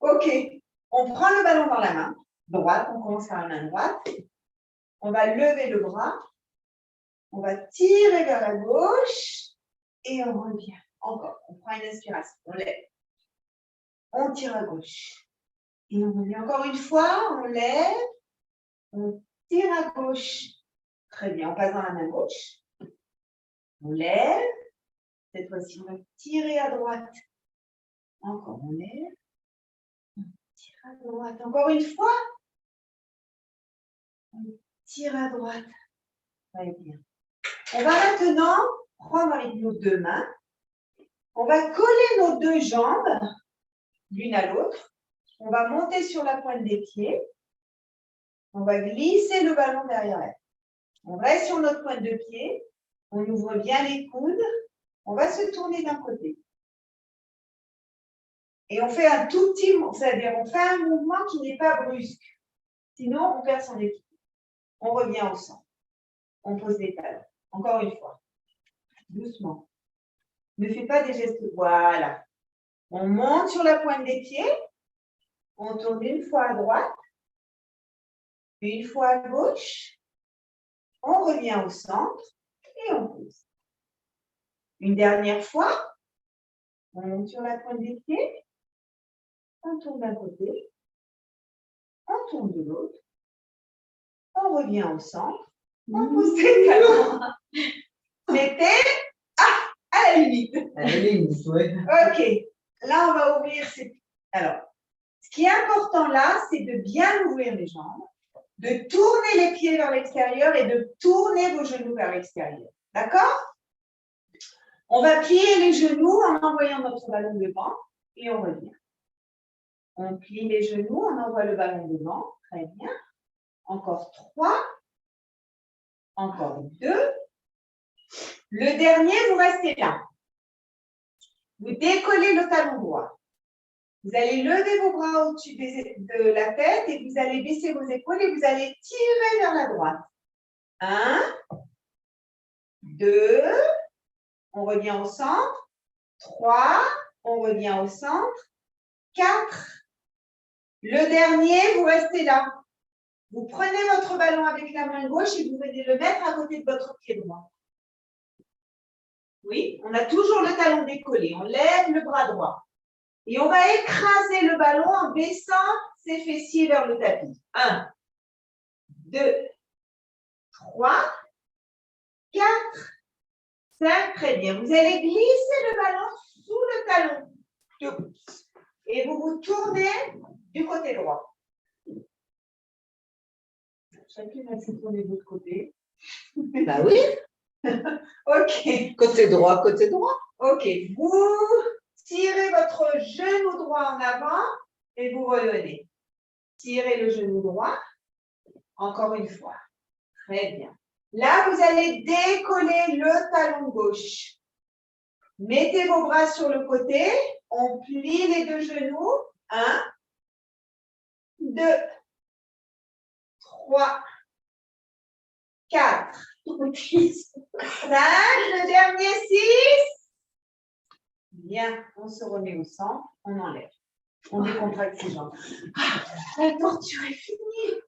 Ok, on prend le ballon dans la main droite, on commence par la main droite. On va lever le bras. On va tirer vers la gauche et on revient. Encore, on prend une inspiration, on lève. On tire à gauche. Et on revient encore une fois, on lève, on tire à gauche. Très bien, on passe dans la main gauche. On lève. Cette fois-ci, on va tirer à droite. Encore, on lève. On tire à droite. Encore une fois. On tire à droite. Très bien. On va maintenant prendre avec nos deux mains. On va coller nos deux jambes l'une à l'autre. On va monter sur la pointe des pieds. On va glisser le ballon derrière elle. On reste sur notre pointe de pied. On ouvre bien les coudes. On va se tourner d'un côté. Et on fait un tout petit mouvement, c'est-à-dire on fait un mouvement qui n'est pas brusque. Sinon, on perd son équilibre. On revient au centre. On pose les talons. Encore une fois. Doucement. Ne fais pas des gestes. Voilà. On monte sur la pointe des pieds. On tourne une fois à droite. Une fois à gauche. On revient au centre. Et on pose. Une dernière fois. On monte sur la pointe des pieds. On tourne d'un côté. On tourne de l'autre. On revient au centre. On pose les talons. Mettez à la limite. À la limite, oui. Ok. Là, on va ouvrir. Alors, ce qui est important là, c'est de bien ouvrir les jambes, de tourner les pieds vers l'extérieur et de tourner vos genoux vers l'extérieur. D'accord? On va plier les genoux en envoyant notre ballon devant et on revient. On plie les genoux, on envoie le ballon devant. Très bien. Encore 3. Encore 2. Le dernier, vous restez là. Vous décollez le talon droit. Vous allez lever vos bras au-dessus de la tête et vous allez baisser vos épaules et vous allez tirer vers la droite. 1, 2, on revient au centre. 3, on revient au centre. 4. Le dernier, vous restez là. Vous prenez votre ballon avec la main gauche et vous venez le mettre à côté de votre pied droit. Oui, on a toujours le talon décollé. On lève le bras droit. Et on va écraser le ballon en baissant ses fessiers vers le tapis. 1, 2, 3, 4, 5. Très bien. Vous allez glisser le ballon sous le talon de gauche. Et vous vous tournez du côté droit. Chacune va se tourner de l'autre côté. Bah oui. Ok. Côté droit, côté droit. Ok. Vous tirez votre genou droit en avant et vous revenez. Tirez le genou droit. Encore une fois. Très bien. Là, vous allez décoller le talon gauche. Mettez vos bras sur le côté. On plie les deux genoux. 1, 2, 3, 4, 5, le dernier 6. Bien, on se remet au centre, on enlève. On décontracte ses jambes. La torture est finie.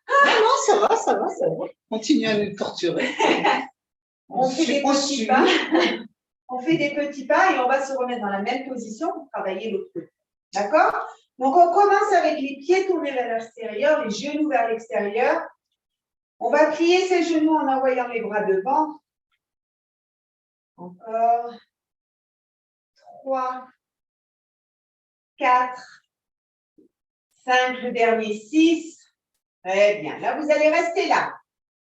Non, ça va, ça va, ça va. Continue à nous torturer. On fait des petits pas. On fait des petits pas et on va se remettre dans la même position pour travailler l'autre côté. D'accord? Donc, on commence avec les pieds tournés vers l'extérieur, les genoux vers l'extérieur. On va plier ses genoux en envoyant les bras devant. Encore. 3, 4, 5, le dernier 6. Très bien. Là, vous allez rester là.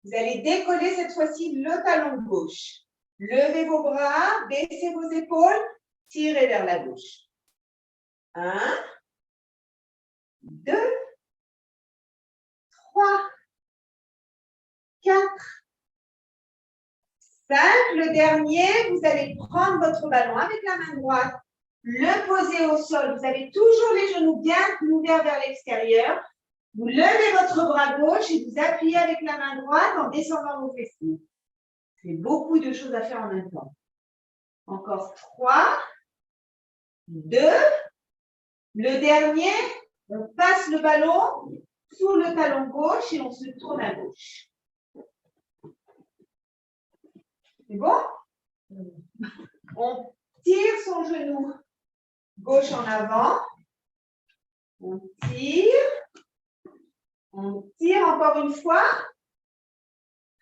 Vous allez décoller cette fois-ci le talon gauche. Levez vos bras, baissez vos épaules, tirez vers la gauche. 1, 2, 3, 4, 5. Le dernier, vous allez prendre votre ballon avec la main droite, le poser au sol. Vous avez toujours les genoux bien ouverts vers l'extérieur. Vous levez votre bras gauche et vous appuyez avec la main droite en descendant vos fessiers. C'est beaucoup de choses à faire en même temps. Encore 3, 2. Le dernier, on passe le ballon sous le talon gauche et on se tourne à gauche. C'est bon? On tire son genou gauche en avant. On tire encore une fois.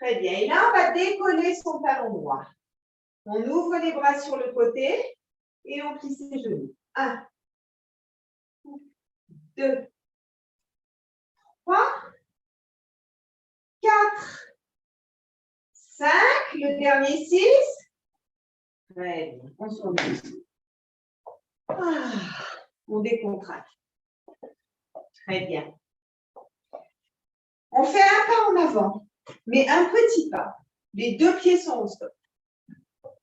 Très bien. Et là, on va décoller son talon droit. On ouvre les bras sur le côté et on plie ses genoux. 1, 2, 3, 4, 5, le dernier 6. Très bien. On se remet. On décontracte. Très bien. On fait un pas en avant, mais un petit pas. Les deux pieds sont au sol.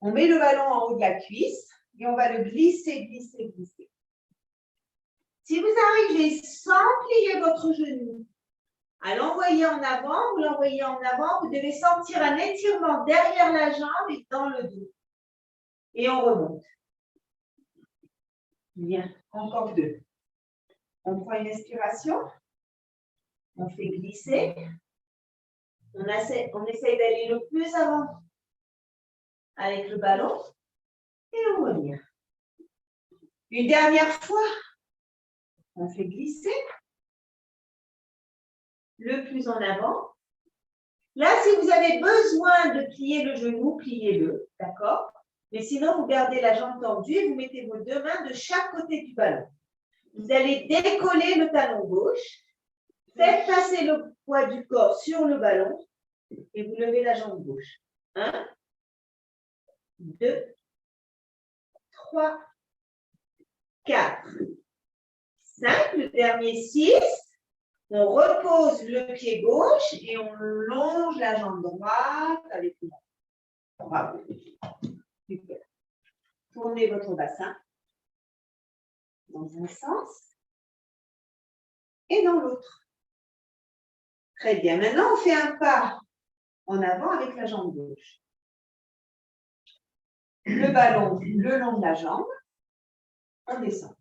On met le ballon en haut de la cuisse et on va le glisser, glisser, glisser. Si vous arrivez sans plier votre genou à l'envoyer en avant, vous l'envoyez en avant, vous devez sentir un étirement derrière la jambe et dans le dos. Et on remonte. Bien, encore 2. On prend une inspiration. On fait glisser. On essaie d'aller le plus avant avec le ballon. Et on revient. Une dernière fois. On fait glisser. Le plus en avant. Là, si vous avez besoin de plier le genou, pliez-le. D'accord? Mais sinon, vous gardez la jambe tendue et vous mettez vos deux mains de chaque côté du ballon. Vous allez décoller le talon gauche. Faites passer le poids du corps sur le ballon et vous levez la jambe gauche. 1, 2, 3, 4, 5. Le dernier 6. On repose le pied gauche et on longe la jambe droite avec le bras. Bravo. Super. Tournez votre bassin dans un sens et dans l'autre. Très bien. Maintenant, on fait un pas en avant avec la jambe gauche. Le ballon le long de la jambe. On descend.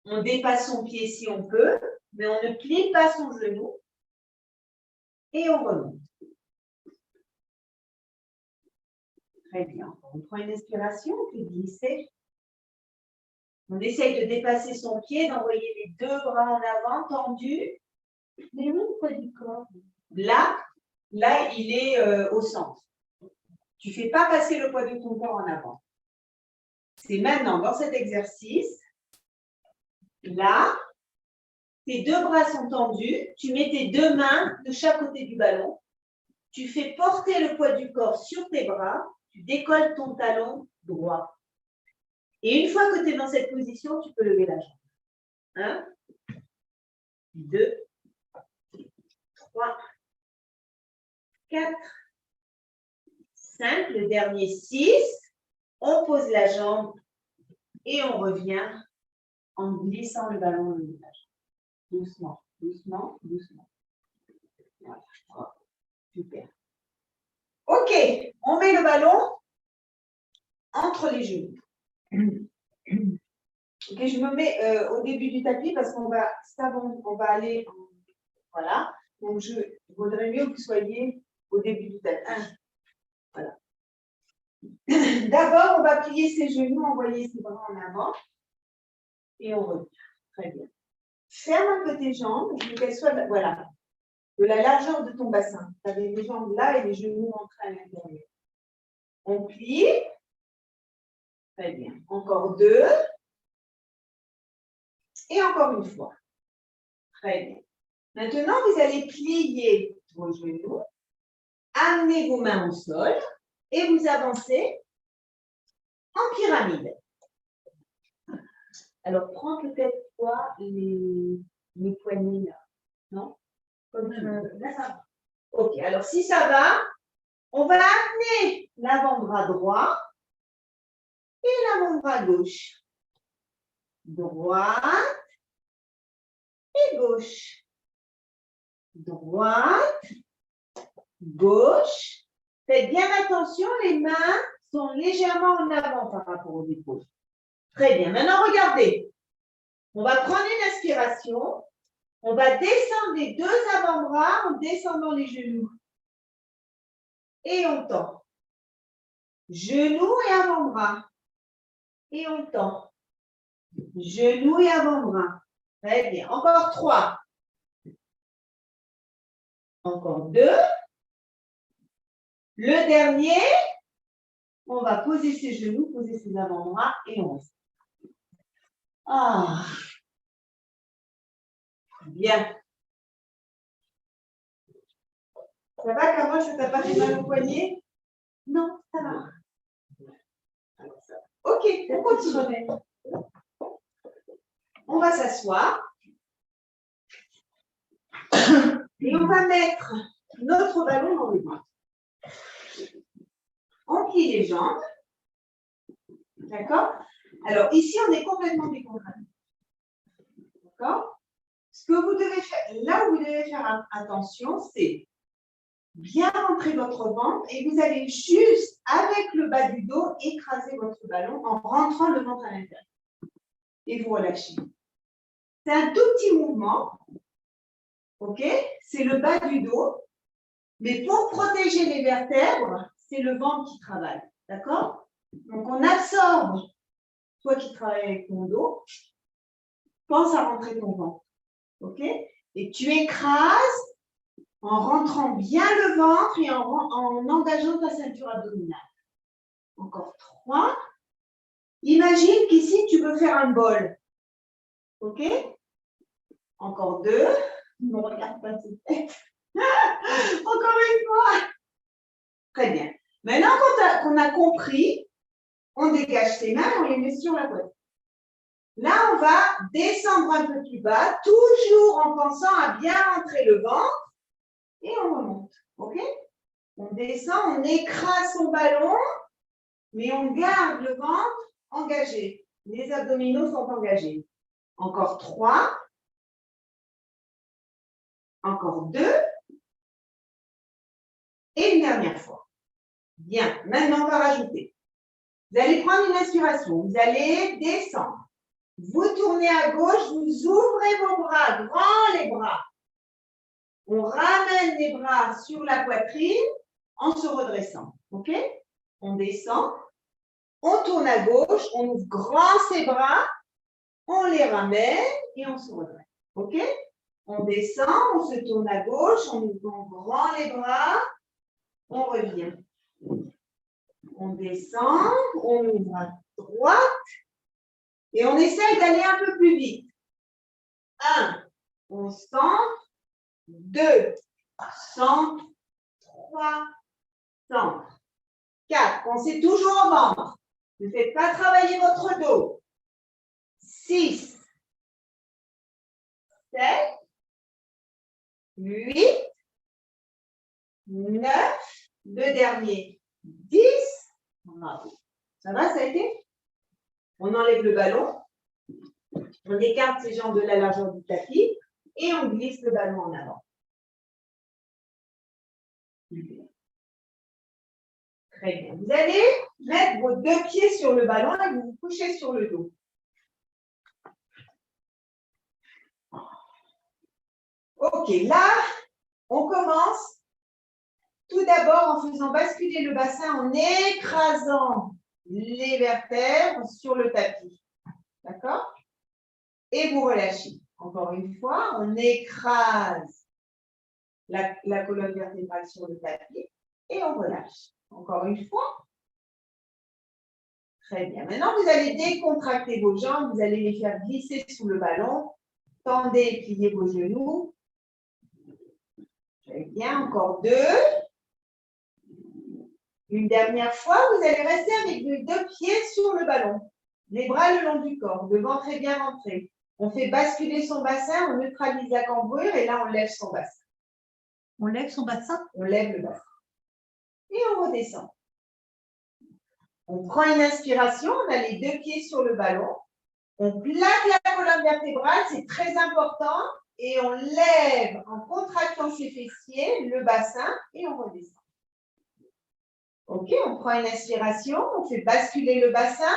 On dépasse son pied si on peut, mais on ne plie pas son genou. Et on remonte. Très bien. On prend une inspiration, on fait glisser. On essaye de dépasser son pied, d'envoyer les deux bras en avant, tendus. Mais où le poids du corps? Là, il est au centre. Tu ne fais pas passer le poids de ton corps en avant. C'est maintenant, dans cet exercice, là, tes deux bras sont tendus, tu mets tes deux mains de chaque côté du ballon, tu fais porter le poids du corps sur tes bras, tu décolles ton talon droit. Et une fois que tu es dans cette position, tu peux lever la jambe. 1, 2, 3, 4, 5. Le dernier 6. On pose la jambe et on revient en glissant le ballon le visage. Doucement, doucement, doucement. Voilà. Super. OK, on met le ballon entre les genoux. OK, je me mets au début du tapis parce qu'on va, on va aller, voilà. Donc, il vaudrait mieux que vous soyez au début du tapis. Voilà. D'abord, on va plier ses genoux, envoyer ses bras en avant et on revient. Très bien. Ferme un peu tes jambes, qu'elles soient, voilà, de la largeur de ton bassin. Tu as les jambes là et les genoux rentrés à l'intérieur. On plie. Très bien. Encore 2. Et encore une fois. Très bien. Maintenant, vous allez plier vos genoux, amener vos mains au sol et vous avancez en pyramide. Alors, prends peut-être toi les poignets là. Non? Comme là, ça va. OK. Alors, si ça va, on va amener l'avant-bras droit et l'avant-bras gauche. Droite et gauche. Droite, gauche. Faites bien attention, les mains sont légèrement en avant par rapport aux épaules. Très bien. Maintenant, regardez. On va prendre une inspiration. On va descendre les deux avant-bras en descendant les genoux. Et on tend. Genoux et avant-bras. Et on tend. Genoux et avant-bras. Très bien. Encore 3. Encore 2. Le dernier, on va poser ses genoux, poser ses avant-bras et on reste. Ah. Bien. Ça va, Carole, ça t'a pas fait mal au poignet? Non, ça va. Ok, on continue. On va s'asseoir. Et on va mettre notre ballon dans le ventre. On plie les jambes. D'accord? Alors, ici, on est complètement décontracté. D'accord? Ce que vous devez faire, là où vous devez faire attention, c'est bien rentrer votre ventre et vous allez juste, avec le bas du dos, écraser votre ballon en rentrant le ventre à l'intérieur. Et vous relâchez. C'est un tout petit mouvement. OK? C'est le bas du dos. Mais pour protéger les vertèbres, c'est le ventre qui travaille. D'accord? Donc, on absorbe. Toi qui travailles avec ton dos, pense à rentrer ton ventre. OK? Et tu écrases en rentrant bien le ventre et en engageant ta ceinture abdominale. Encore 3. Imagine qu'ici, tu veux faire un bol. OK? Encore 2. Ne me regarde pas tout de suite. Encore une fois. Très bien. Maintenant qu'on a compris, on dégage ses mains, on les met sur la poitrine. Là, on va descendre un peu plus bas, toujours en pensant à bien rentrer le ventre et on remonte. OK? On descend, on écrase son ballon, mais on garde le ventre engagé. Les abdominaux sont engagés. Encore 3. Encore 2. Et une dernière fois. Bien. Maintenant, on va rajouter. Vous allez prendre une inspiration. Vous allez descendre. Vous tournez à gauche, vous ouvrez vos bras, grands les bras. On ramène les bras sur la poitrine en se redressant. OK? On descend, on tourne à gauche, on ouvre grand ses bras, on les ramène et on se redresse. OK? On descend, on se tourne à gauche, on ouvre grand les bras, on revient. On descend, on ouvre à droite et on essaye d'aller un peu plus vite. 1, on centre. 2, centre. 3, centre. 4, pensez toujours au ventre. Ne faites pas travailler votre dos. 6, 7, 8, 9, le dernier, 10. Bravo. Ça va, ça a été? On enlève le ballon. On écarte ses jambes de la largeur du tapis et on glisse le ballon en avant. Très bien. Vous allez mettre vos 2 pieds sur le ballon et vous vous couchez sur le dos. Ok, là, on commence tout d'abord en faisant basculer le bassin, en écrasant les vertèbres sur le tapis. D'accord? Et vous relâchez. Encore une fois, on écrase la colonne vertébrale sur le tapis et on relâche. Encore une fois. Très bien. Maintenant, vous allez décontracter vos jambes, vous allez les faire glisser sous le ballon. Tendez et pliez vos genoux. Très bien. Encore 2. Une dernière fois, vous allez rester avec les 2 pieds sur le ballon. Les bras le long du corps, le ventre est bien rentré. On fait basculer son bassin, on neutralise la cambrure et là, on lève son bassin. On lève son bassin? On lève le bassin. Et on redescend. On prend une inspiration, on a les 2 pieds sur le ballon. On plaque la colonne vertébrale, c'est très important. Et on lève en contractant ses fessiers, le bassin et on redescend. OK, on prend une inspiration, on fait basculer le bassin.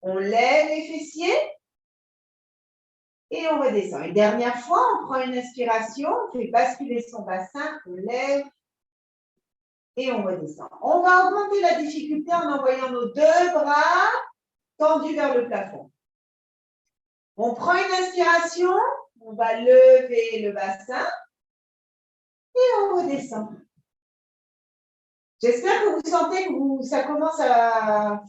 On lève les fessiers et on redescend. Une dernière fois, on prend une inspiration, on fait basculer son bassin, on lève et on redescend. On va augmenter la difficulté en envoyant nos deux bras tendus vers le plafond. On prend une inspiration, on va lever le bassin et on redescend. J'espère que vous sentez que ça commence à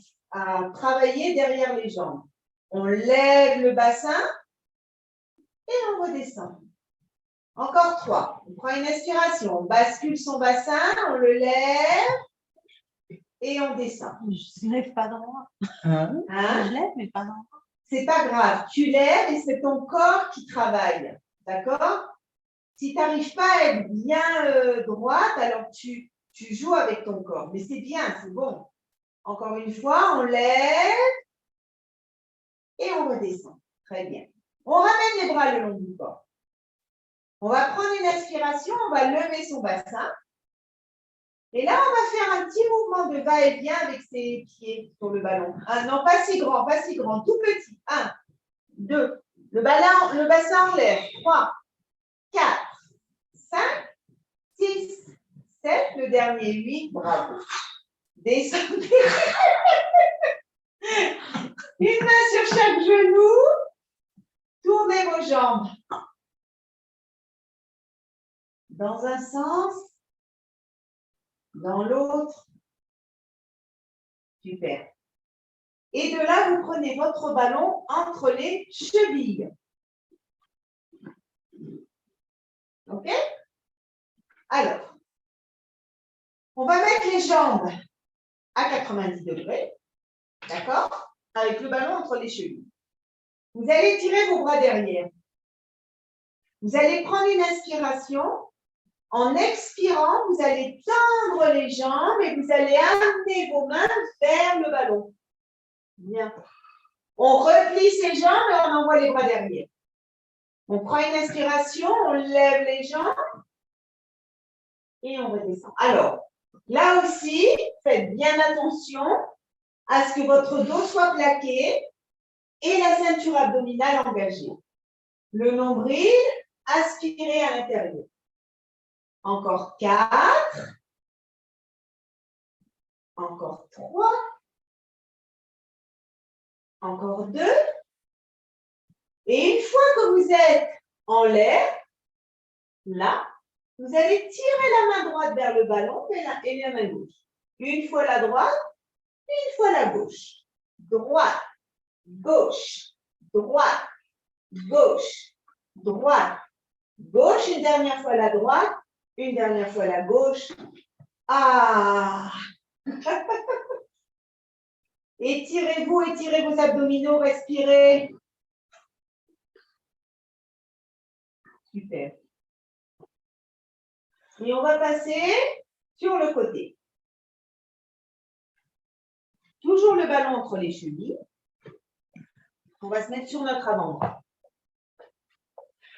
travailler derrière les jambes. On lève le bassin et on redescend. Encore 3. On prend une inspiration, on bascule son bassin, on le lève et on descend. Je ne lève pas droit. Hein? Je lève, mais pas droit. C'est pas grave. Tu lèves et c'est ton corps qui travaille. D'accord? Si tu n'arrives pas à être bien droite, alors tu joues avec ton corps. Mais c'est bien, c'est bon. Encore une fois, on lève et on redescend. Très bien. On ramène les bras le long du corps. On va prendre une inspiration, on va lever son bassin. Et là, on va faire un petit mouvement de va-et-vient avec ses pieds sur le ballon. Non, pas si grand, tout petit. 1, 2. Le bassin en l'air. 3, 4, 5, 6, 7. Le dernier, 8. Bravo. Descendez. Une main sur chaque genou. Tournez vos jambes. Dans un sens, dans l'autre. Super. Et de là, vous prenez votre ballon entre les chevilles. OK? Alors, on va mettre les jambes à 90 degrés. D'accord? Avec le ballon entre les chevilles. Vous allez tirer vos bras derrière. Vous allez prendre une inspiration. En expirant, vous allez tendre les jambes et vous allez amener vos mains vers le ballon. Bien. On replie ses jambes et on envoie les bras derrière. On prend une inspiration, on lève les jambes et on redescend. Alors, là aussi, faites bien attention à ce que votre dos soit plaqué et la ceinture abdominale engagée. Le nombril, aspiré à l'intérieur. Encore 4. Encore 3. Encore 2. Et une fois que vous êtes en l'air, là, vous allez tirer la main droite vers le ballon et la main gauche. Une fois la droite, une fois la gauche. Droite, gauche, droite, gauche, droite, gauche. Une dernière fois la droite, une dernière fois la gauche. Ah! Étirez-vous, étirez vos abdominaux, respirez. Super. Et on va passer sur le côté. Toujours le ballon entre les chevilles. On va se mettre sur notre avant-bras.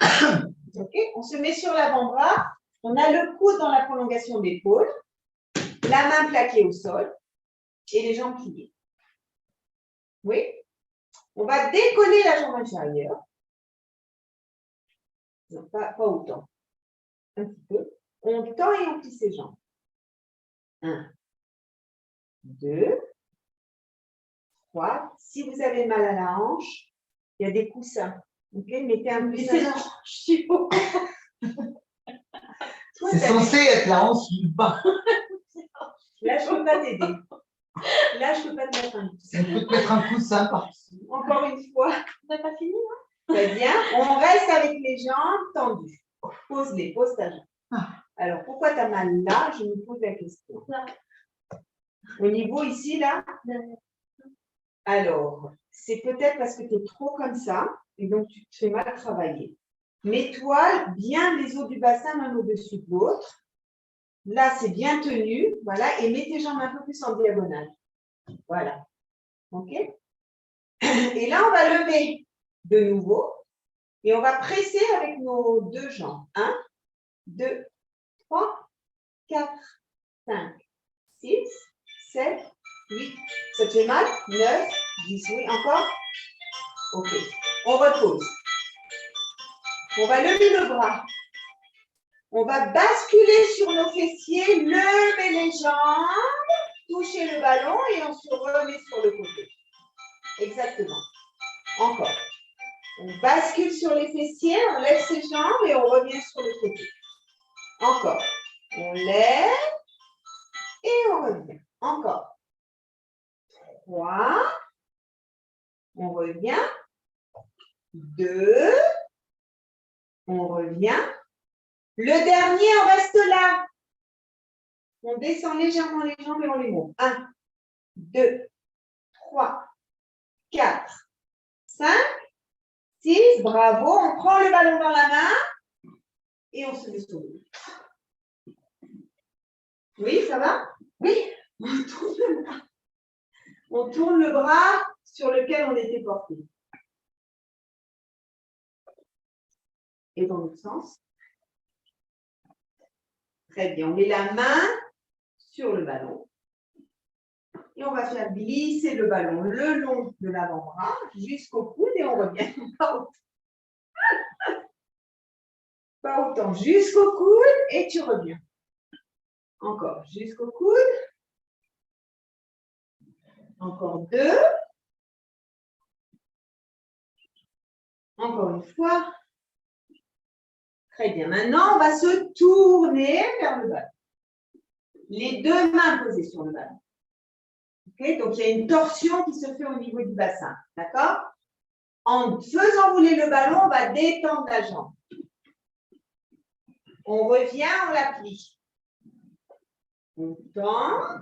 OK? On se met sur l'avant-bras. On a le coude dans la prolongation de l'épaule, la main plaquée au sol et les jambes pliées. Oui? On va décoller la jambe inférieure. Non, pas autant. Un petit peu. On tend et on plie ses jambes. 1, 2, 3. Si vous avez mal à la hanche, il y a des coussins. OK? Mettez un coussin. C'est censé être la hanche du bas. Là, je ne peux pas t'aider. Là, je ne peux pas te mettre un coussin. Elle peut te mettre un coussin par-dessus. Encore une fois. On n'a pas fini, hein? Très bien. On reste avec les jambes tendues. Pose-les, pose ta jambe. Alors, pourquoi tu as mal là? Je me pose la question. Au niveau ici, là? Alors, c'est peut-être parce que tu es trop comme ça et donc tu te fais mal travailler. Mets-toi bien les os du bassin l'un au-dessus de l'autre. Là, c'est bien tenu. Voilà. Et mets tes jambes un peu plus en diagonale. Voilà. OK? Et là, on va lever de nouveau et on va presser avec nos deux jambes. 1, 2, 3, 4, 5, 6, 7, 8. Ça te fait mal? 9, 10, oui, encore? Ok. On repose. On va lever le bras. On va basculer sur nos fessiers, lever les jambes, toucher le ballon et on se remet sur le côté. Exactement. Encore. On bascule sur les fessiers, on lève ses jambes et on revient sur le côté. Encore. On lève et on revient. Encore. 3. On revient. 2. On revient. Le dernier, on reste là. On descend légèrement les jambes et on les monte. 1, 2, 3, 4, 5, 6. Bravo. On prend le ballon dans la main et on se met sur le dos. Oui, ça va? Oui. On tourne le bras sur lequel on était porté. Et dans l'autre sens. Très bien. On met la main sur le ballon. Et on va faire glisser le ballon le long de l'avant-bras jusqu'au coude et on revient. Pas autant. Jusqu'au coude et tu reviens. Encore. Jusqu'au coude. Encore 2. Encore une fois. Très bien. Maintenant, on va se tourner vers le ballon. Les deux mains posées sur le ballon. Okay? Donc, il y a une torsion qui se fait au niveau du bassin. D'accord? En faisant rouler le ballon, on va détendre la jambe. On revient, on la plie. On tend.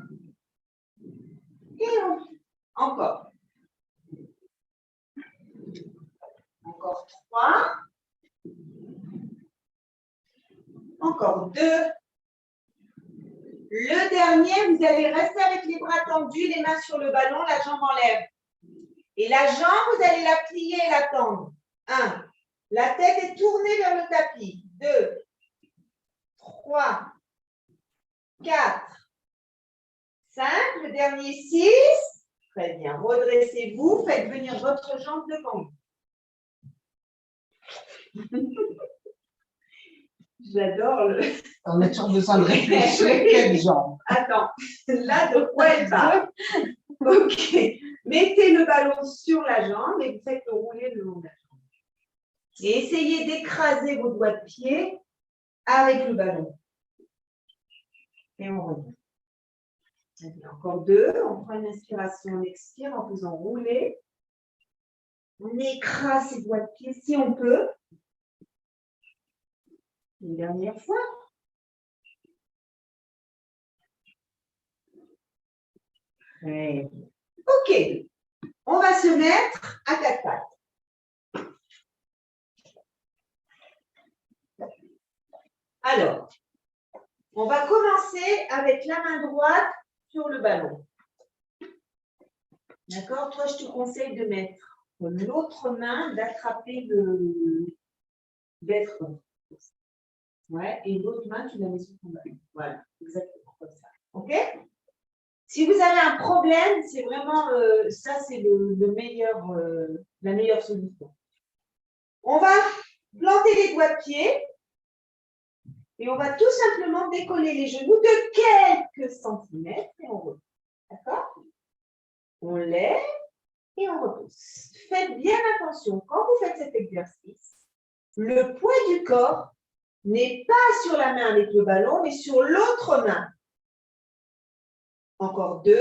Et on... Encore. Encore 3. Encore 2. Le dernier, vous allez rester avec les bras tendus, les mains sur le ballon, la jambe en l'air. Et la jambe, vous allez la plier et la tendre. 1. La tête est tournée vers le tapis. 2. 3. 4. 5. Le dernier, 6. Très bien. Redressez-vous. Faites venir votre jambe devant vous. J'adore le... On a toujours besoin de réfléchir. Quelle jambe? Attends, là, de quoi elle va? Ok. Mettez le ballon sur la jambe et vous faites le rouler le long de la jambe. Et essayez d'écraser vos doigts de pied avec le ballon. Et on revient. Encore 2. On prend une inspiration, on expire en faisant rouler. On écrase ses doigts de pied si on peut. Une dernière fois. Très bien. Ok. On va se mettre à 4 pattes. Alors, on va commencer avec la main droite sur le ballon. D'accord? Toi, je te conseille de mettre l'autre main, d'attraper d'être. Ouais, et l'autre main, tu la mets sur ton ballon. Voilà, exactement comme ça. OK? Si vous avez un problème, c'est vraiment ça, c'est la meilleure solution. On va planter les doigts de pied et on va tout simplement décoller les genoux de quelques centimètres et on repose. D'accord? On lève et on repose. Faites bien attention, quand vous faites cet exercice, le poids du corps n'est pas sur la main avec le ballon, mais sur l'autre main. Encore 2.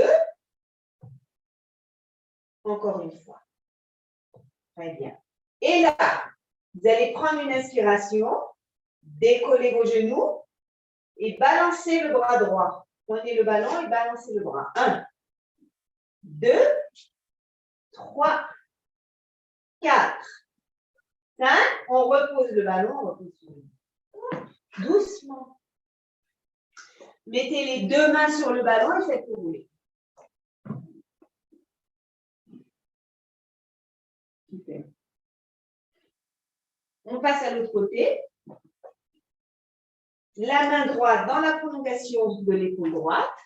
Encore une fois. Très bien. Et là, vous allez prendre une inspiration, décoller vos genoux et balancer le bras droit. Prenez le ballon et balancez le bras. 1, 2, 3, 4, 5. On repose le ballon, on repose sur le ballon. Doucement. Mettez les deux mains sur le ballon et faites-le rouler. Super. On passe à l'autre côté. La main droite dans la prolongation de l'épaule droite.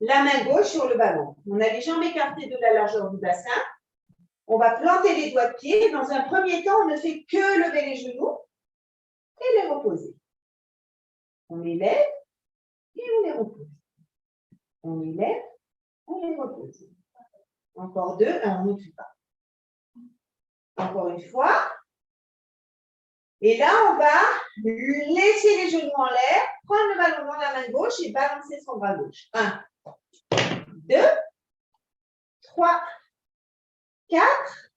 la main gauche sur le ballon. On a les jambes écartées de la largeur du bassin. On va planter les doigts de pied. Dans un premier temps, on ne fait que lever les genoux et les reposer. On les lève et on les repose. On les lève, on les repose. Encore deux, on ne fait pas. Encore une fois. Et là, on va laisser les genoux en l'air, prendre le ballon dans la main gauche et balancer son bras gauche. 1, 2, 3, 4,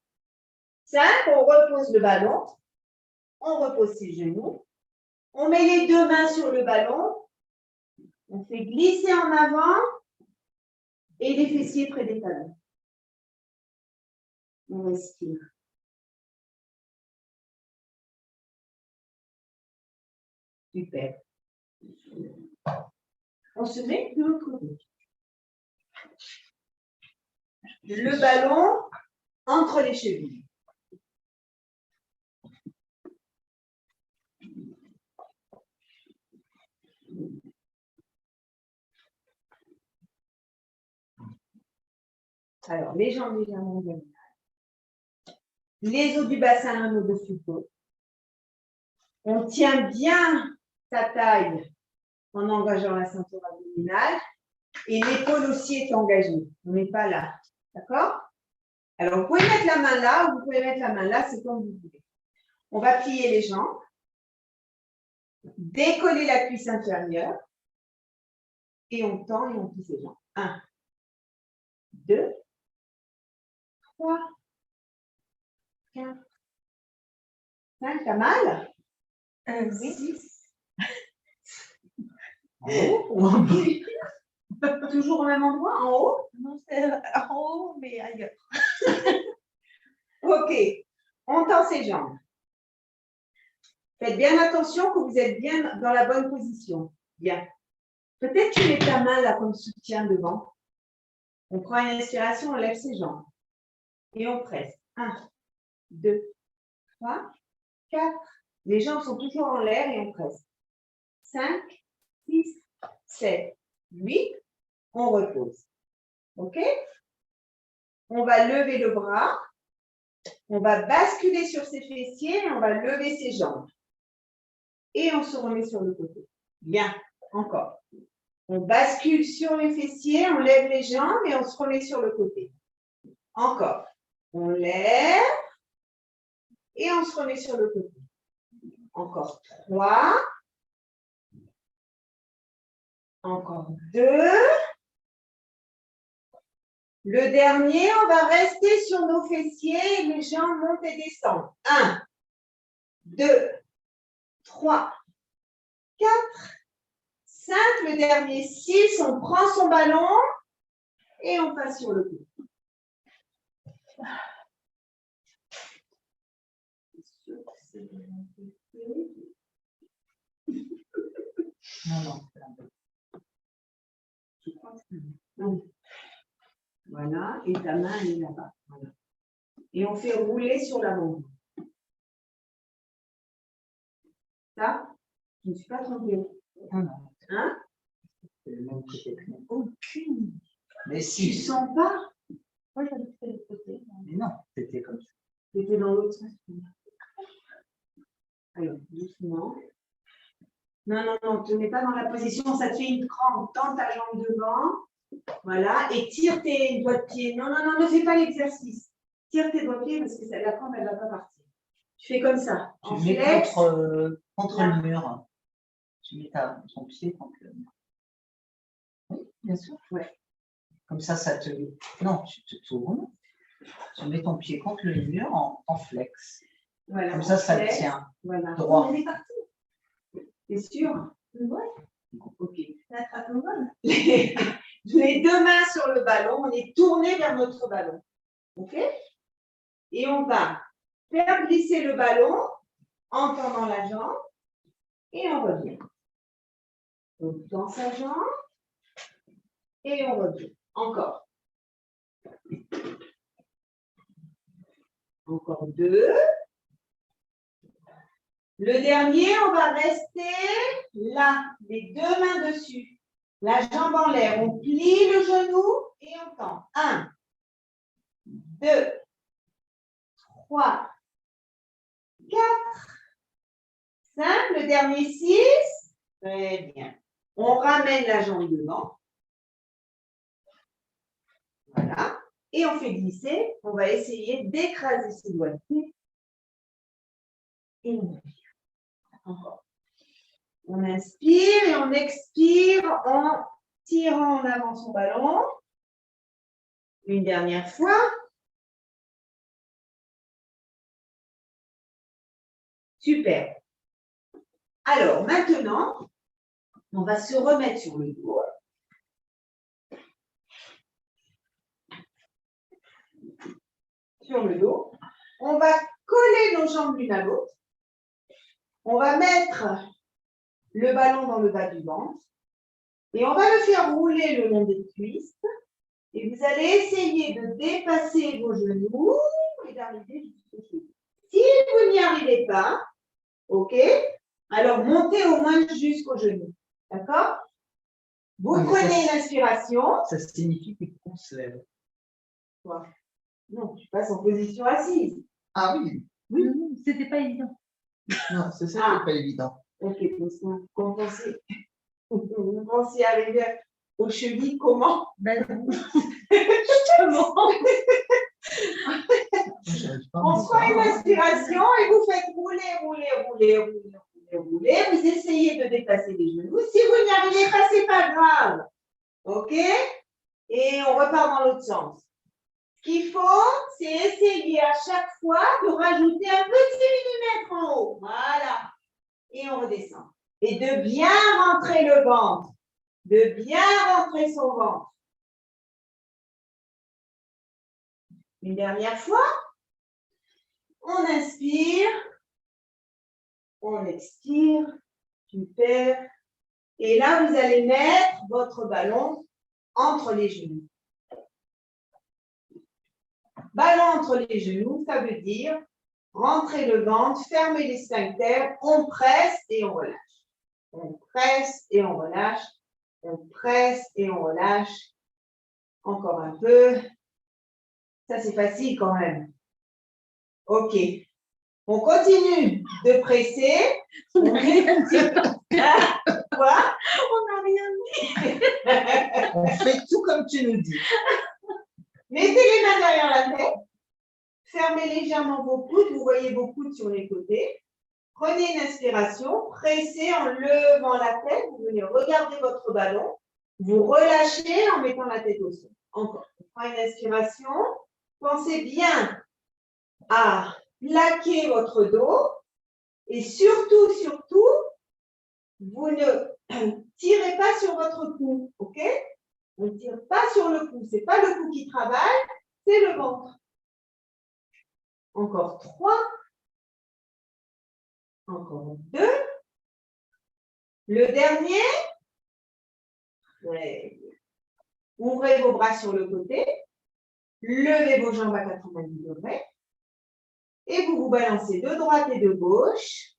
5. On repose le ballon. On repose ses genoux. On met les deux mains sur le ballon. On fait glisser en avant et les fessiers près des talons. On respire. Super. On se met de l'autre côté. Le ballon entre les chevilles. Alors, les jambes légèrement diagonales. Les os du bassin l'un au-dessus de l'autre. On tient bien sa taille en engageant la ceinture abdominale et l'épaule aussi est engagée. On n'est pas là. D'accord? Alors, vous pouvez mettre la main là ou vous pouvez mettre la main là, c'est comme vous voulez. On va plier les jambes, décoller la cuisse inférieure et on tend et on plie les jambes. 1, 2, 3, 4, 5. T'as mal? Oui. 6. Toujours au même endroit, en haut? Non, c'est en haut, mais ailleurs. Ok. On tend ses jambes. Faites bien attention que vous êtes bien dans la bonne position. Bien. Peut-être tu mets ta main là comme soutien devant. On prend une inspiration, on lève ses jambes. Et on presse. 1, 2, 3, 4. Les jambes sont toujours en l'air et on presse. 5, 6, 7, 8. On repose. OK? On va lever le bras. On va basculer sur ses fessiers et on va lever ses jambes. Et on se remet sur le côté. Bien. Encore. On bascule sur les fessiers, on lève les jambes et on se remet sur le côté. Encore. On lève et on se remet sur le côté. Encore 3. Encore 2. Le dernier, on va rester sur nos fessiers et les jambes montent et descendent. 1, 2, 3, 4, 5. Le dernier, 6. On prend son ballon et on passe sur le côté. Non. Je crois que c'est bon. Voilà, et ta main, elle est là-bas. Voilà. Et on fait rouler sur la main. Ça, je ne me suis pas trompée. Non. Hein? C'est le même côté que nous. Aucune. Mais Tu si. sens pas? Moi, j'avais fait le côté. Mais non, c'était comme ça. C'était dans l'autre sens. Alors, doucement. Non, tu n'es pas dans la position, ça te fait une crampe. Tends ta jambe devant. Voilà, et tire tes doigts de pied. Non, ne fais pas l'exercice. Tire tes doigts de pied parce que la crampe, elle ne va pas partir. Tu fais comme ça. Tu En mets flex. contre le mur. Tu mets ton pied contre le mur. Oui, bien sûr. Ouais. Comme ça te... Non, tu te tournes. Tu mets ton pied contre le mur en flex. Voilà, comme ça flex. tient. Voilà. Droit. On est parti. T'es sûr? Ouais. Ok. Ça attrape le vol. Les deux mains sur le ballon, on est tourné vers notre ballon. OK? Et on va faire glisser le ballon en tendant la jambe et on revient. On tend sa jambe et on revient. Encore. Encore 2. Le dernier, on va rester là, les deux mains dessus. La jambe en l'air. On plie le genou et on tend. 1, 2, 3, 4, 5. Le dernier 6. Très bien. On ramène la jambe devant. Voilà. Et on fait glisser. On va essayer d'écraser ses doigts de pied. Et on revient. Encore. On inspire et on expire en tirant en avant son ballon. Une dernière fois. Super. Alors, maintenant, on va se remettre sur le dos. Sur le dos. On va coller nos jambes l'une à l'autre. On va mettre le ballon dans le bas du ventre. Et on va le faire rouler le long des cuisses. Et vous allez essayer de dépasser vos genoux et d'arriver jusqu'au genou. Si vous n'y arrivez pas, ok, alors montez au moins jusqu'au genou. D'accord? Vous prenez l'inspiration. Ça signifie qu'on se lève. Quoi? Non, tu passes en position assise. Ah oui. Oui, c'était pas évident. Non, c'est ça qui n'est pas évident. Ok, quand vous pensez arriver aux chevilles, comment? Ben, justement. On prend une inspiration et vous faites rouler. Vous essayez de déplacer les genoux. Si vous n'y arrivez pas, ce n'est pas grave. OK? Et on repart dans l'autre sens. Ce qu'il faut, c'est essayer à chaque fois de rajouter un petit millimètre en haut. Voilà. Et on redescend. Et de bien rentrer le ventre. De bien rentrer son ventre. Une dernière fois. On inspire. On expire. Super. Et là, vous allez mettre votre ballon entre les genoux. Ballon entre les genoux, ça veut dire rentrer le ventre, fermer les sphincters, on presse et on relâche. On presse et on relâche. On presse et on relâche. Encore un peu. Ça, c'est facile quand même. OK. On continue de presser. On n'a rien dit. Quoi? On n'a rien dit. On fait tout comme tu nous dis. Mettez les mains derrière la tête. Fermez légèrement vos coudes. Vous voyez vos coudes sur les côtés. Prenez une inspiration. Pressez en levant la tête. Vous venez regarder votre ballon. Vous relâchez en mettant la tête au sol. Encore. On prend une inspiration. Pensez bien à plaquer votre dos. Et surtout, vous ne tirez pas sur votre cou. OK? On ne tire pas sur le cou. Ce n'est pas le cou qui travaille, c'est le ventre. Encore 3. Encore 2. Le dernier. Ouais. Ouvrez vos bras sur le côté. Levez vos jambes à 90 degrés. Et vous vous balancez de droite et de gauche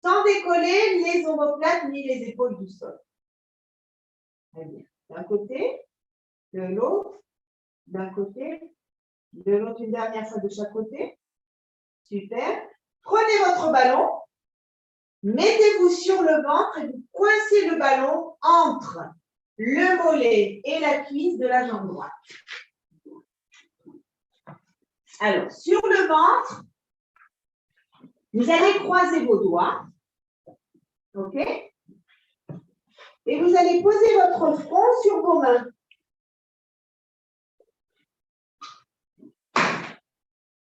sans décoller les omoplates ni les épaules du sol. Très bien. D'un côté, de l'autre, d'un côté, de l'autre, une dernière fois de chaque côté. Super. Prenez votre ballon, mettez-vous sur le ventre et vous coincez le ballon entre le mollet et la cuisse de la jambe droite. Alors, sur le ventre, vous allez croiser vos doigts. OK? Et vous allez poser votre front sur vos mains.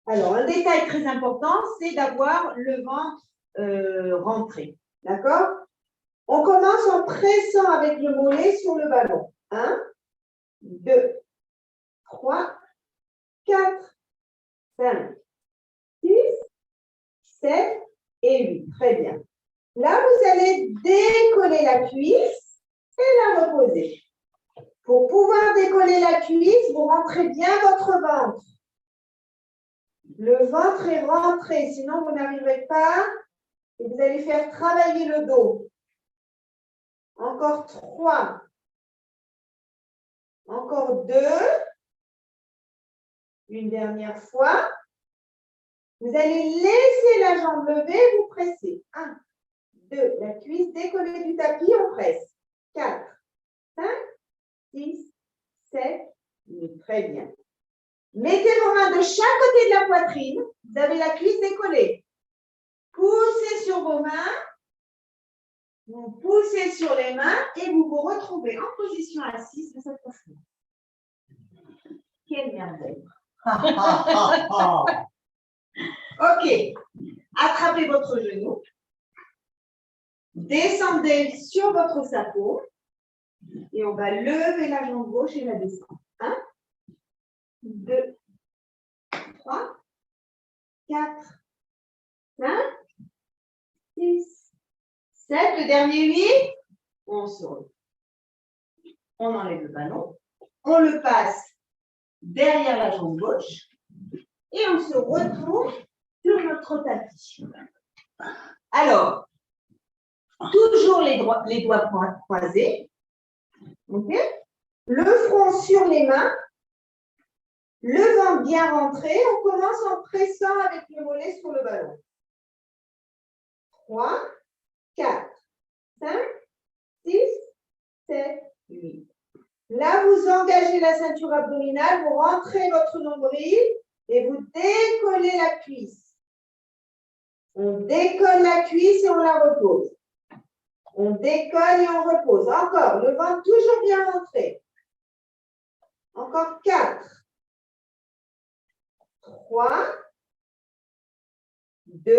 Alors, un détail très important, c'est d'avoir le ventre rentré. D'accord? On commence en pressant avec le mollet sur le ballon. 1, 2, 3, 4, 5, 6, 7 et 8. Très bien. Là, vous allez décoller la cuisse et la reposer. Pour pouvoir décoller la cuisse, vous rentrez bien votre ventre. Le ventre est rentré, sinon vous n'arriverez pas et vous allez faire travailler le dos. Encore 3, Encore 2. Une dernière fois. Vous allez laisser la jambe levée, vous pressez. 1, 2, la cuisse décollée du tapis, on presse. 4, 5, 6, 7, 8. Très bien. Mettez vos mains de chaque côté de la poitrine. Vous avez la cuisse décollée. Poussez sur vos mains. Vous poussez sur les mains et vous vous retrouvez en position assise de cette façon. Quelle merveille. Ok. Attrapez votre genou. Descendez sur votre sapot. Et on va lever la jambe gauche et la descendre. 1, 2, 3, 4, 5, 6, 7. Le dernier 8. On se relève. On enlève le ballon. On le passe derrière la jambe gauche. Et on se retrouve sur notre tapis. Alors, toujours les doigts croisés. Okay. Le front sur les mains. Le ventre bien rentré. On commence en pressant avec le mollet sur le ballon. 3, 4, 5, 6, 7, 8. Là, vous engagez la ceinture abdominale, vous rentrez votre nombril et vous décollez la cuisse. On décolle la cuisse et on la repose. On décolle et on repose. Encore, le ventre toujours bien rentré. Encore 4, 3, 2.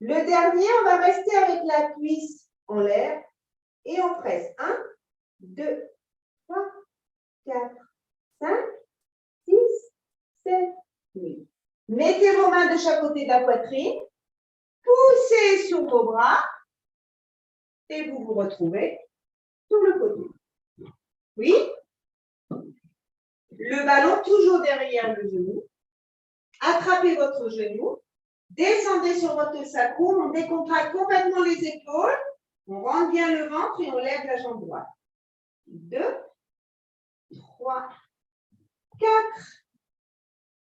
Le dernier, on va rester avec la cuisse en l'air et on presse. 1, 2, 3, 4, 5, 6, 7, 8. Mettez vos mains de chaque côté de la poitrine. Poussez sur vos bras. Et vous vous retrouvez sur le côté. Oui? Le ballon toujours derrière le genou. Attrapez votre genou. Descendez sur votre sacrum. On décontracte complètement les épaules. On rentre bien le ventre et on lève la jambe droite. 2, 3, 4,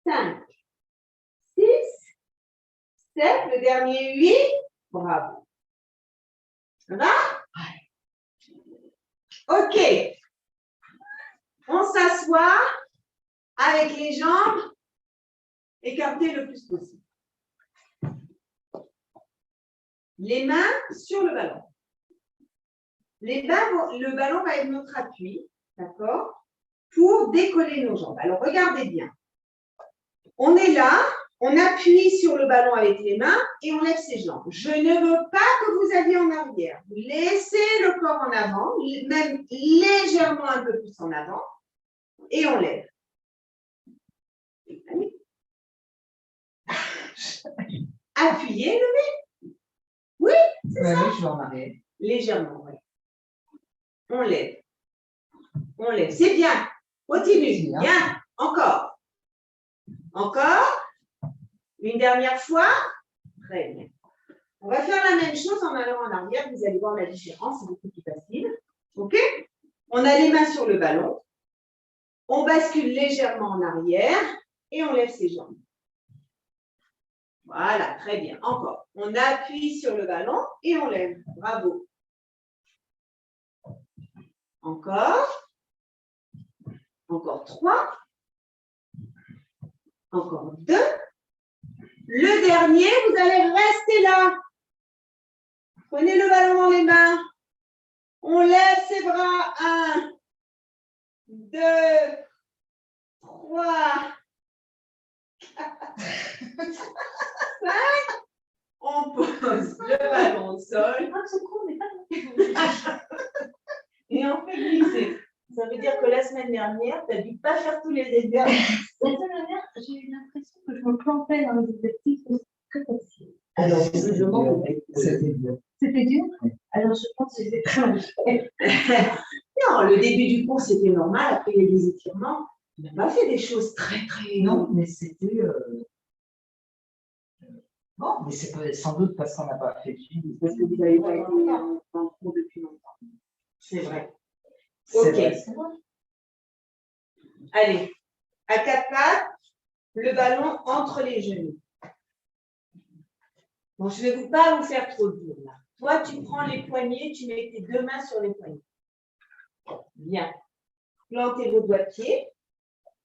5, 6, 7. Le dernier 8. Bravo. Ça va? Ok. On s'assoit avec les jambes écartées le plus possible. Les mains sur le ballon. Le ballon va être notre appui, d'accord, pour décoller nos jambes. Alors, regardez bien. On est là, on appuie sur le ballon avec les mains et on lève ses jambes. Je ne veux pas que vous alliez en arrière. Vous laissez le corps en avant, même légèrement un peu plus en avant, et on lève. Appuyez, levez. Oui, c'est ça. Oui, je vais en arrière. Légèrement, oui. On lève. On lève. C'est bien. Continue. Bien. Encore. Encore. Une dernière fois. Très bien. On va faire la même chose en allant en arrière. Vous allez voir la différence. C'est beaucoup plus facile. OK? On a les mains sur le ballon. On bascule légèrement en arrière et on lève ses jambes. Voilà, très bien. Encore. On appuie sur le ballon et on lève. Bravo. Encore. Encore 3. Encore 2. Le dernier, vous allez rester là. Prenez le ballon dans les mains. On lève ses bras. 1, 2, 3, 4, 5. On pose le ballon au sol. Et on fait glisser. Ça veut dire que la semaine dernière, tu n'as dû pas faire tous les exercices. La semaine dernière, j'ai eu l'impression que je me plantais dans les exercices. C'était très facile. Alors, je demande. C'était dur. C'était dur. Alors, je pense que c'était très mal fait. Non, le début du cours, c'était normal. Après, il y a des étirements. On n'a pas fait des choses très. Non, mais c'était. Bon, mais c'est sans doute parce qu'on n'a pas fait de suivi. Parce que vous n'avez pas été en cours depuis longtemps. C'est vrai. C'est Ok. vrai, c'est vrai. Allez, à 4 pattes, le ballon entre les genoux. Bon, je ne vais pas vous faire trop dur là. Toi, tu prends les poignets, tu mets tes 2 mains sur les poignets. Bien. Plantez vos doigts de pied.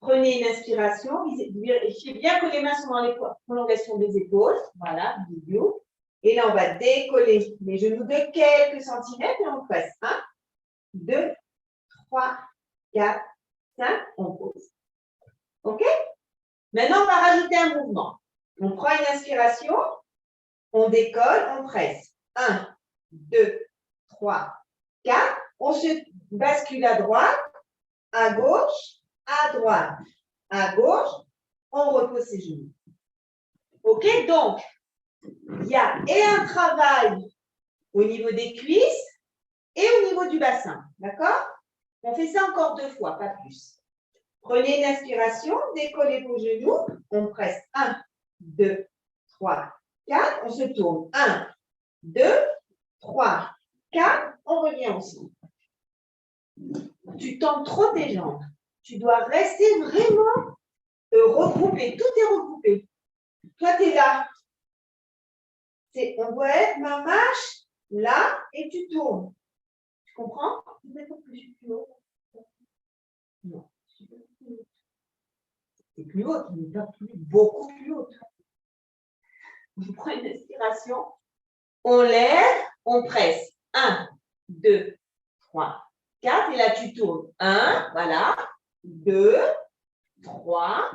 Prenez une inspiration. Vérifiez bien que les mains sont dans les prolongations des épaules. Voilà, vidéo. Et là, on va décoller les genoux de quelques centimètres et on presse. 1, 2, 3, 4, 5. On pose. OK? Maintenant, on va rajouter un mouvement. On prend une inspiration. On décolle, on presse. 1, 2, 3, 4. On se bascule à droite, à gauche, à droite, à gauche. On repose ses genoux. OK? Donc, il y a et un travail au niveau des cuisses et au niveau du bassin. D'accord? On fait ça encore 2 fois, pas plus. Prenez une inspiration, décollez vos genoux. On presse 1, 2, 3, 4. On se tourne. 1, 2, 3, 4. On revient ensemble. Tu tends trop tes jambes. Tu dois rester vraiment regroupé. Tout est regroupé. Toi, tu es là. On doit être ma marche là et tu tournes. Tu comprends? Non. C'est plus haut, mais pas beaucoup plus haut. On prend une inspiration. On lève, on presse. 1, 2, 3, 4. Et là, tu tournes. 1, voilà. 2, 3,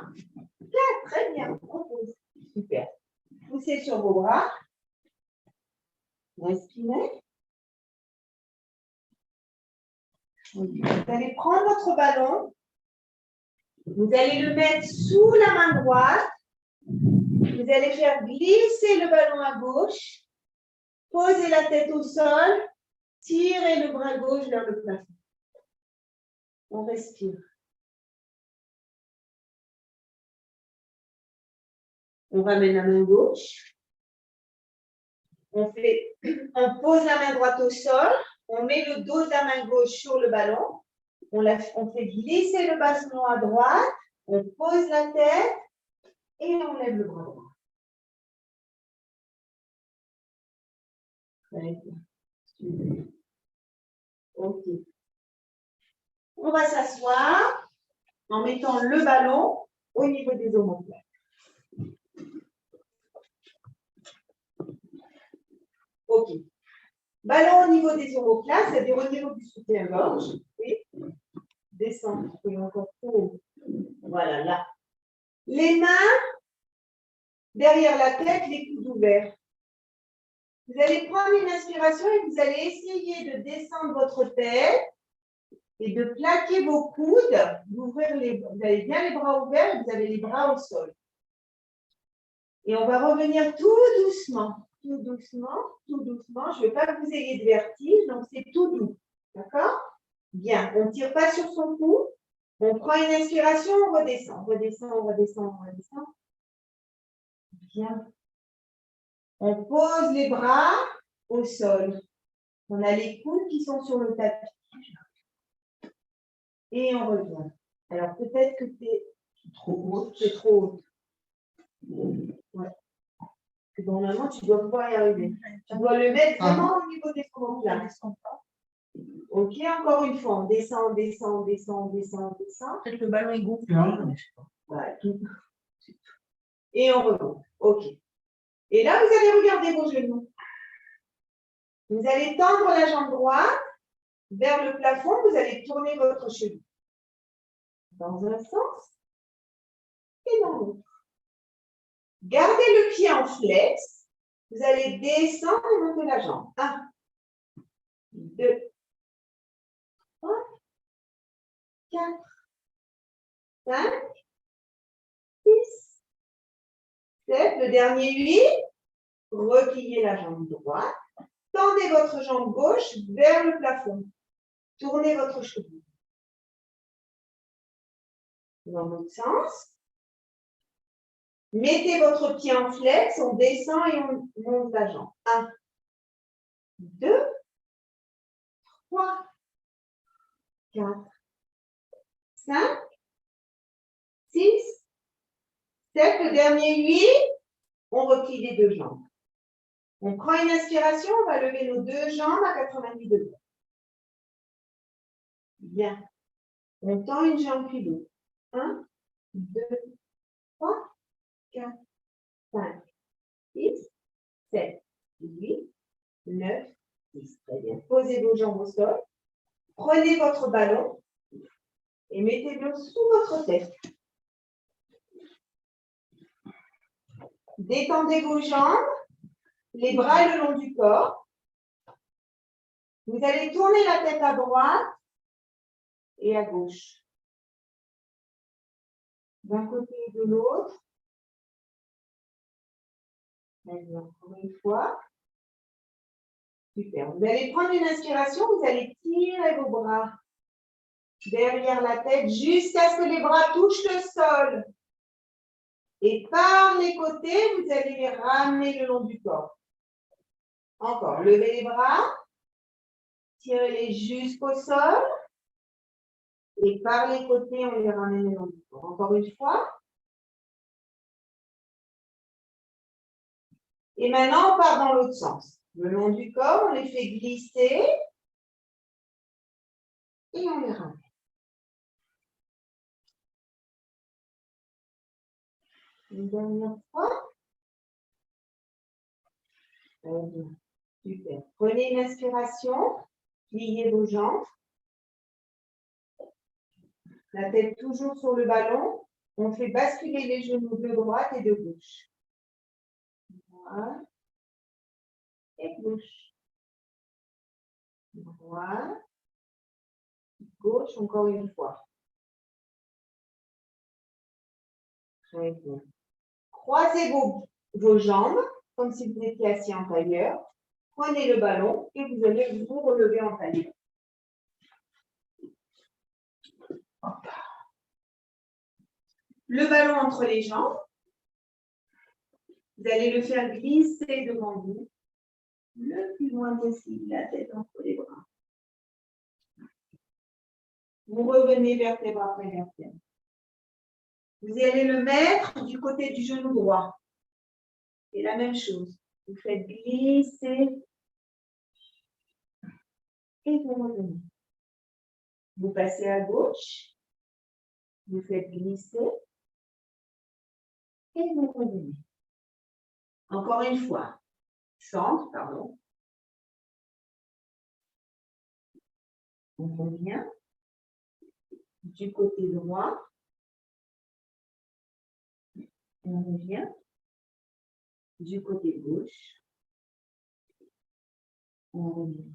4. Très bien. Repose. Super. Poussez sur vos bras. Respirez. Vous allez prendre votre ballon. Vous allez le mettre sous la main droite. Vous allez faire glisser le ballon à gauche. Posez la tête au sol. Tirez le bras gauche vers le plafond. On respire. On ramène la main gauche. On pose la main droite au sol. On met le dos de la main gauche sur le ballon. On fait glisser le ballon à droite. On pose la tête et on lève le bras droit. Très bien. OK. On va s'asseoir en mettant le ballon au niveau des omoplates. OK. Ballon au niveau des omoplates, c'est-à-dire au niveau du soutien-gorge. Oui. Descendre. Oui, encore trop. Voilà, là. Les mains derrière la tête, les coudes ouverts. Vous allez prendre une inspiration et vous allez essayer de descendre votre tête et de plaquer vos coudes. Vous avez bien les bras ouverts et vous avez les bras au sol. Et on va revenir tout doucement. Tout doucement, tout doucement. Je ne veux pas que vous ayez de vertige, donc c'est tout doux. D'accord? Bien. On ne tire pas sur son cou. On prend une inspiration, on redescend. Redescend, on redescend, on redescend. Bien. On pose les bras au sol. On a les coudes qui sont sur le tapis. Et on revient. Alors peut-être que c'est trop haut. C'est trop haut. Ouais. Normalement, tu dois pouvoir y arriver. Tu dois le mettre vraiment au niveau des omoplates. OK, encore une fois. On descend, descend, descend, descend, descend. Peut-être le ballon est gonflé. Voilà, tout. Et on remonte. OK. Et là, vous allez regarder vos genoux. Vous allez tendre la jambe droite vers le plafond. Vous allez tourner votre cheville dans un sens et dans l'autre. Gardez le pied en flex. Vous allez descendre et monter la jambe. 1, 2, 3, 4, 5, 6, 7. Le dernier 8. Repliez la jambe droite. Tendez votre jambe gauche vers le plafond. Tournez votre cheville. Dans l'autre sens. Mettez votre pied en flex, on descend et on monte la jambe. 1, 2, 3, 4, 5, 6, 7, le dernier 8, on replie les deux jambes. On prend une inspiration, on va lever nos deux jambes à 90 degrés. Bien. On tend une jambe puis l'autre. 1, 2, 3, 4, 5, 6, 7, 8, 9, 10. Très bien. Posez vos jambes au sol. Prenez votre ballon et mettez-le sous votre tête. Détendez vos jambes, les bras le long du corps. Vous allez tourner la tête à droite et à gauche. D'un côté et de l'autre. Encore une fois. Super. Vous allez prendre une inspiration, vous allez tirer vos bras derrière la tête jusqu'à ce que les bras touchent le sol. Et par les côtés, vous allez les ramener le long du corps. Encore, levez les bras, tirez-les jusqu'au sol. Et par les côtés, on les ramène le long du corps. Encore une fois. Et maintenant, on part dans l'autre sens. Le long du corps, on les fait glisser. Et on les ramène. Une dernière fois. Très bien. Super. Prenez une inspiration. Pliez vos jambes. La tête toujours sur le ballon. On fait basculer les genoux de droite et de gauche. Droite et gauche. Droite. Gauche, encore une fois. Très bien. Croisez vos jambes comme si vous étiez assis en tailleur. Prenez le ballon et vous allez vous relever en tailleur. Le ballon entre les jambes. Vous allez le faire glisser devant vous, le plus loin possible, la tête entre les bras. Vous revenez vertèbre après vertèbre. Vous allez le mettre du côté du genou droit. Et la même chose. Vous faites glisser et vous revenez. Vous passez à gauche. Vous faites glisser et vous revenez. Encore une fois. Centre, pardon. On revient du côté droit. On revient du côté gauche. On revient.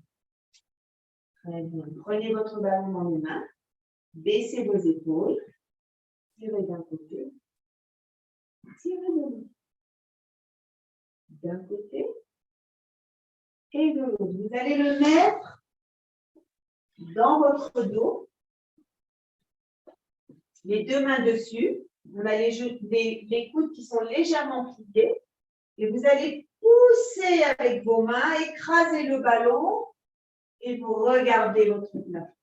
Très bien. Prenez votre ballon dans les mains. Baissez vos épaules. Tirez d'un côté. Tirez de l'autre. D'un côté et de l'autre. Vous allez le mettre dans votre dos. Les deux mains dessus. On a les coudes qui sont légèrement pliés. Et vous allez pousser avec vos mains, écraser le ballon et vous regardez votre plafond.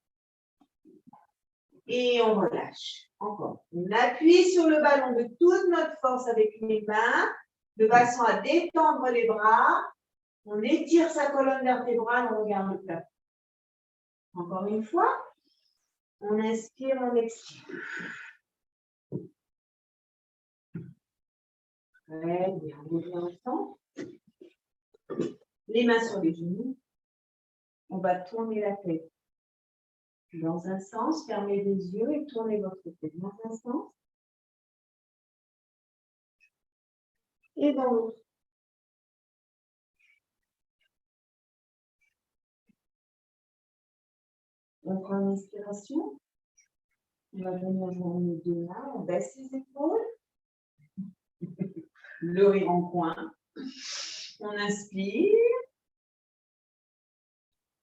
Et on relâche. Encore. On appuie sur le ballon de toute notre force avec les mains, de façon à détendre les bras. On étire sa colonne vertébrale, on regarde le plafond. Encore une fois. On inspire, on expire. Très bien. On revient ensemble. Les mains sur les genoux. On va tourner la tête dans un sens, fermez les yeux et tournez votre tête dans un sens et dans l'autre. On prend une inspiration. On va venir joindre nos deux mains, on baisse les épaules. Le rire en coin. On inspire.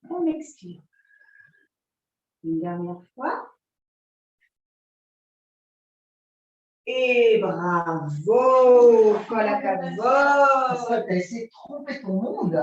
On expire. Une dernière fois. Et bravo, Colacavol. T'as essayé de tromper ton monde.